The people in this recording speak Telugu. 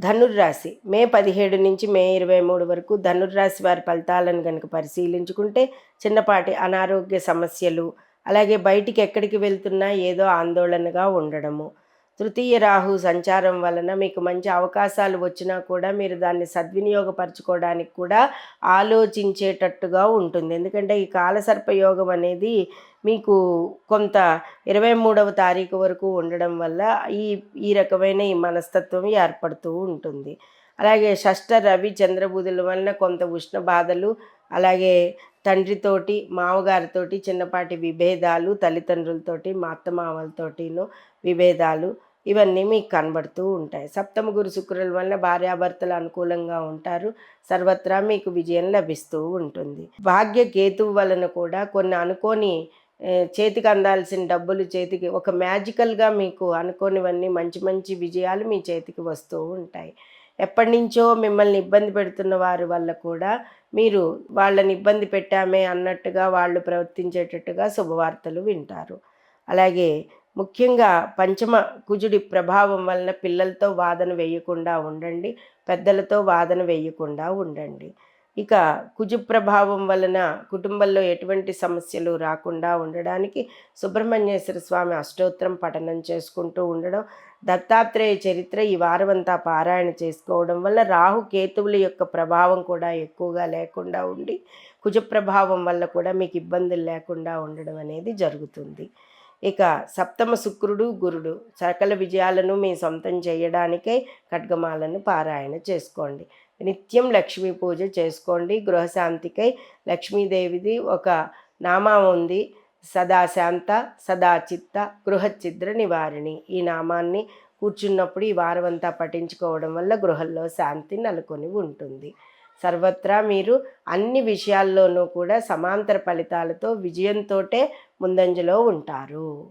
ధనుర్రాశి మే 17 నుంచి మే 23 వరకు ధనుర్రాశి వారి ఫలితాలను కనుక పరిశీలించుకుంటే చిన్నపాటి అనారోగ్య సమస్యలు, అలాగే బయటికి ఎక్కడికి వెళ్తున్నా ఏదో ఆందోళనగా ఉండడము, తృతీయ రాహు సంచారం వలన మీకు మంచి అవకాశాలు వచ్చినా కూడా మీరు దాన్ని సద్వినియోగపరచుకోవడానికి కూడా ఆలోచించేటట్టుగా ఉంటుంది. ఎందుకంటే ఈ కాలసర్ప యోగం అనేది మీకు కొంత 23వ తారీఖు వరకు ఉండడం వల్ల ఈ ఈ రకమైన ఈ మనస్తత్వం ఏర్పడుతూ ఉంటుంది. అలాగే షష్ఠ రవి చంద్రబుధుల వలన కొంత ఉష్ణ బాధలు, అలాగే తండ్రితోటి మామగారితోటి చిన్నపాటి విభేదాలు, తల్లిదండ్రులతోటి మా అత్తమామలతోటిను విభేదాలు, ఇవన్నీ మీకు కనబడుతూ ఉంటాయి. సప్తమ గురు శుక్రుల వల్ల భార్యాభర్తలు అనుకూలంగా ఉంటారు. సర్వత్రా మీకు విజయం లభిస్తూ ఉంటుంది. భాగ్య కేతువు వలన కూడా కొన్ని అనుకోని చేతికి అందాల్సిన డబ్బులు చేతికి ఒక మ్యాజికల్గా మీకు అనుకోనివన్నీ మంచి మంచి విజయాలు మీ చేతికి వస్తూ ఉంటాయి. ఎప్పటి నుంచో మిమ్మల్ని ఇబ్బంది పెడుతున్న వారి వల్ల కూడా మీరు వాళ్ళని ఇబ్బంది పెట్టామే అన్నట్టుగా వాళ్ళు ప్రవర్తించేటట్టుగా శుభవార్తలు వింటారు. అలాగే ముఖ్యంగా పంచమ కుజుడి ప్రభావం వలన పిల్లలతో వాదన వేయకుండా ఉండండి, పెద్దలతో వాదన వేయకుండా ఉండండి. ఇక కుజు ప్రభావం వలన కుటుంబంలో ఎటువంటి సమస్యలు రాకుండా ఉండడానికి సుబ్రహ్మణ్యేశ్వర స్వామి అష్టోత్తరం పఠనం చేసుకుంటూ ఉండడం, దత్తాత్రేయ చరిత్ర ఈ వారమంతా పారాయణ చేసుకోవడం వల్ల రాహు కేతువుల యొక్క ప్రభావం కూడా ఎక్కువగా లేకుండా ఉండి కుజ ప్రభావం వల్ల కూడా మీకు ఇబ్బందులు లేకుండా ఉండడం అనేది జరుగుతుంది. ఇక సప్తమ శుక్రుడు గురుడు సకల విజయాలను మీ సొంతం చేయడానికై ఖడ్గమాలను పారాయణ చేసుకోండి. నిత్యం లక్ష్మీ పూజ చేసుకోండి. గృహశాంతికై లక్ష్మీదేవిది ఒక నామం ఉంది, సదాశాంత సదాచిత్త గృహఛిద్ర నివారిణి. ఈ నామాన్ని కూర్చున్నప్పుడు ఈ వారమంతా పఠించుకోవడం వల్ల గృహంలో శాంతి నెలకొని ఉంటుంది. సర్వత్రా మీరు అన్ని విషయాల్లోనూ కూడా సమాంతర ఫలితాలతో విజయంతో ముందంజలో ఉంటారు.